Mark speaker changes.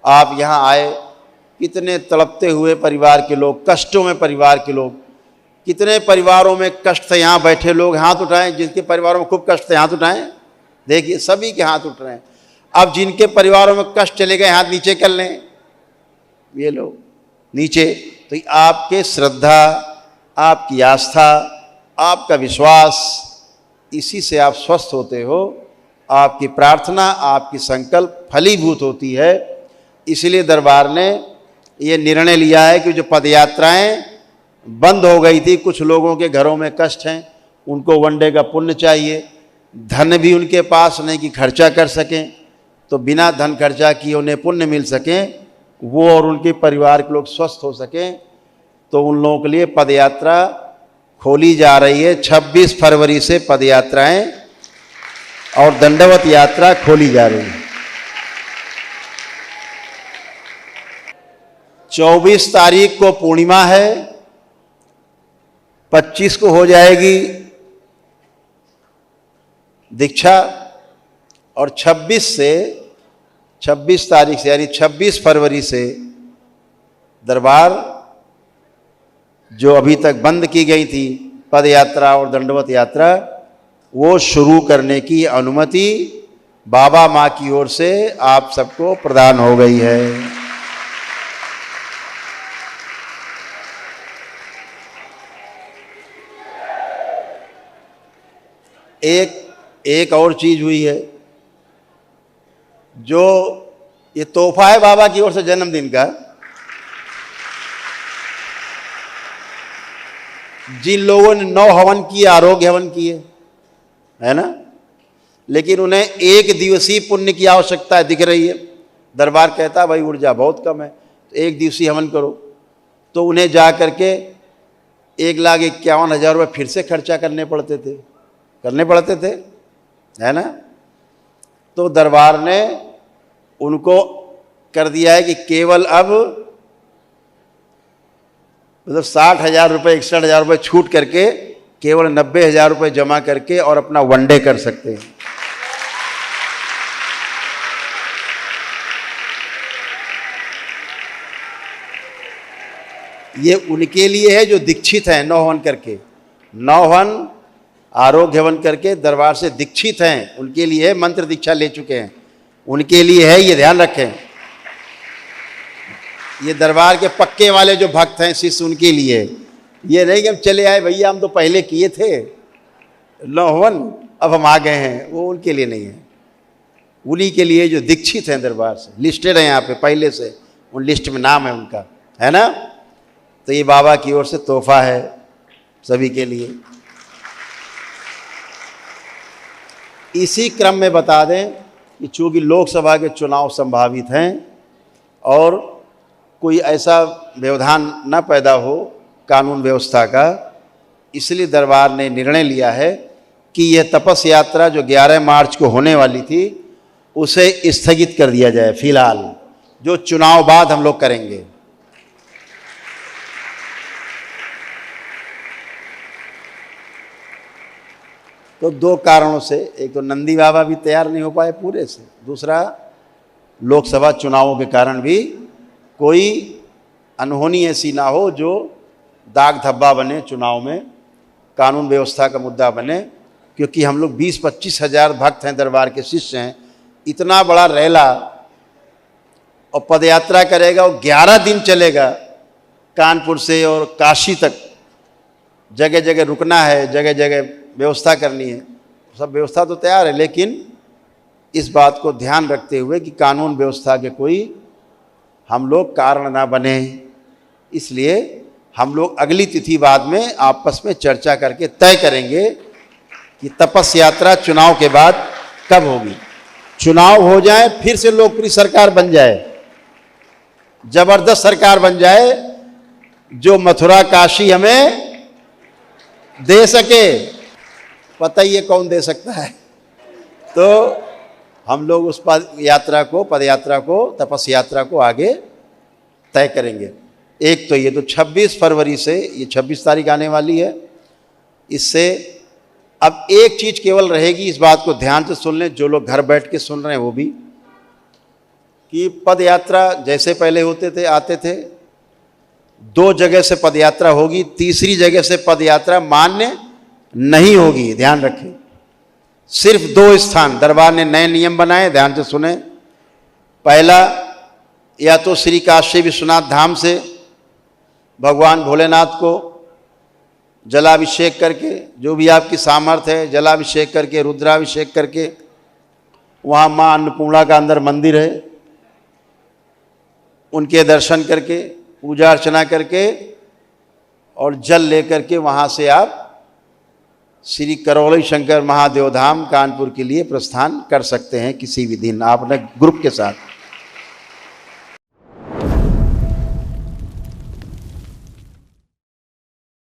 Speaker 1: आप यहाँ आए, कितने तड़पते हुए परिवार के लोग, कष्टों में परिवार के लोग, कितने परिवारों में कष्ट थे, यहाँ बैठे लोग हाथ उठाएं, जिनके परिवारों में खूब कष्ट थे हाथ उठाएं। देखिए सभी के हाथ उठ रहे हैं। अब जिनके परिवारों में कष्ट चले गए हाथ नीचे कर लें, ये लोग नीचे। तो आपके श्रद्धा, आपकी आस्था, आपका विश्वास, इसी से आप स्वस्थ होते हो। आपकी प्रार्थना, आपकी संकल्प फलीभूत होती है। इसलिए दरबार ने ये निर्णय लिया है कि जो पदयात्राएं बंद हो गई थी, कुछ लोगों के घरों में कष्ट हैं, उनको वनडे का पुण्य चाहिए, धन भी उनके पास नहीं कि खर्चा कर सकें, तो बिना धन खर्चा किए उन्हें पुण्य मिल सकें, वो और उनके परिवार के लोग स्वस्थ हो सकें, तो उन लोगों के लिए पदयात्रा खोली जा रही है। 26 फरवरी से पदयात्राएं और दंडवत यात्रा खोली जा रही है। 24 तारीख को पूर्णिमा है, 25 को हो जाएगी दीक्षा, और 26 तारीख से यानी 26 फरवरी से दरबार जो अभी तक बंद की गई थी पद यात्रा और दंडवत यात्रा, वो शुरू करने की अनुमति बाबा माँ की ओर से आप सबको प्रदान हो गई है। एक और चीज हुई है, जो ये तोहफा है बाबा की ओर से जन्मदिन का। जिन लोगों ने 9 हवन किए, आरोग्य हवन किए, है ना, लेकिन उन्हें 1 दिवसीय पुण्य की आवश्यकता दिख रही है। दरबार कहता है भाई ऊर्जा बहुत कम है, तो 1 दिवसीय हवन करो, तो उन्हें जा करके 1,51,000 रुपये फिर से खर्चा करने पड़ते थे, है ना। तो दरबार ने उनको कर दिया है कि केवल अब मतलब 60,000 रुपये, 61,000 रुपये छूट करके केवल 90,000 रुपये जमा करके और अपना वनडे कर सकते हैं। ये उनके लिए है जो दीक्षित हैं, 9 हवन करके, 9 हवन आरोग्य हवन करके दरबार से दीक्षित हैं, उनके लिए मंत्र दीक्षा ले चुके हैं, उनके लिए है, ये ध्यान रखें। ये दरबार के पक्के वाले जो भक्त हैं, शिष्य, उनके लिए। ये नहीं कि हम चले आए भैया हम तो पहले किए थे 9 हवन, अब हम आ गए हैं, वो उनके लिए नहीं है। उन्हीं के लिए जो दीक्षित हैं दरबार से, लिस्टेड हैं यहाँ पे पहले से, उन लिस्ट में नाम है उनका, है ना। तो ये बाबा की ओर से तोहफा है सभी के लिए। इसी क्रम में बता दें कि चूँकि लोकसभा के चुनाव संभावित हैं और कोई ऐसा व्यवधान न पैदा हो कानून व्यवस्था का, इसलिए दरबार ने निर्णय लिया है कि यह तपस यात्रा जो 11 मार्च को होने वाली थी उसे स्थगित कर दिया जाए फिलहाल, जो चुनाव बाद हम लोग करेंगे। तो 2 कारणों से, एक तो नंदी बाबा भी तैयार नहीं हो पाए पूरे से, दूसरा लोकसभा चुनावों के कारण भी कोई अनहोनी ऐसी ना हो जो दाग धब्बा बने चुनाव में, कानून व्यवस्था का मुद्दा बने। क्योंकि हम लोग 20-25 हज़ार भक्त हैं, दरबार के शिष्य हैं, इतना बड़ा रैला और पदयात्रा करेगा, और 11 दिन चलेगा, कानपुर से और काशी तक जगह जगह रुकना है, जगह जगह व्यवस्था करनी है। सब व्यवस्था तो तैयार है, लेकिन इस बात को ध्यान रखते हुए कि कानून व्यवस्था के कोई हम लोग कारण ना बने, इसलिए हम लोग अगली तिथि बाद में आपस में चर्चा करके तय करेंगे कि तपस यात्रा चुनाव के बाद कब होगी। चुनाव हो जाए, फिर से लोकप्रिय सरकार बन जाए, जबरदस्त सरकार बन जाए, जो मथुरा काशी हमें दे सके। पता ही है कौन दे सकता है। तो हम लोग उस पद यात्रा को, तपस यात्रा को आगे तय करेंगे। एक तो ये, तो 26 फरवरी से, ये 26 तारीख आने वाली है, इससे अब एक चीज केवल रहेगी, इस बात को ध्यान से सुन लें, जो लोग घर बैठ के सुन रहे हैं वो भी, कि पद यात्रा जैसे पहले होते थे, आते थे, 2 जगह से पद यात्रा होगी, तीसरी जगह से पद यात्रा मान्य नहीं होगी, ध्यान रखें। सिर्फ 2 स्थान दरबार ने नए नियम बनाए, ध्यान से सुने। पहला, या तो श्री काशी विश्वनाथ धाम से भगवान भोलेनाथ को जलाभिषेक करके, जो भी आपकी सामर्थ्य है, जलाभिषेक करके, रुद्राभिषेक करके, वहाँ माँ अन्नपूर्णा का अंदर मंदिर है, उनके दर्शन करके, पूजा अर्चना करके और जल लेकर के वहाँ से आप श्री करौली शंकर महादेव धाम कानपुर के लिए प्रस्थान कर सकते हैं किसी भी दिन, आपने ग्रुप के साथ।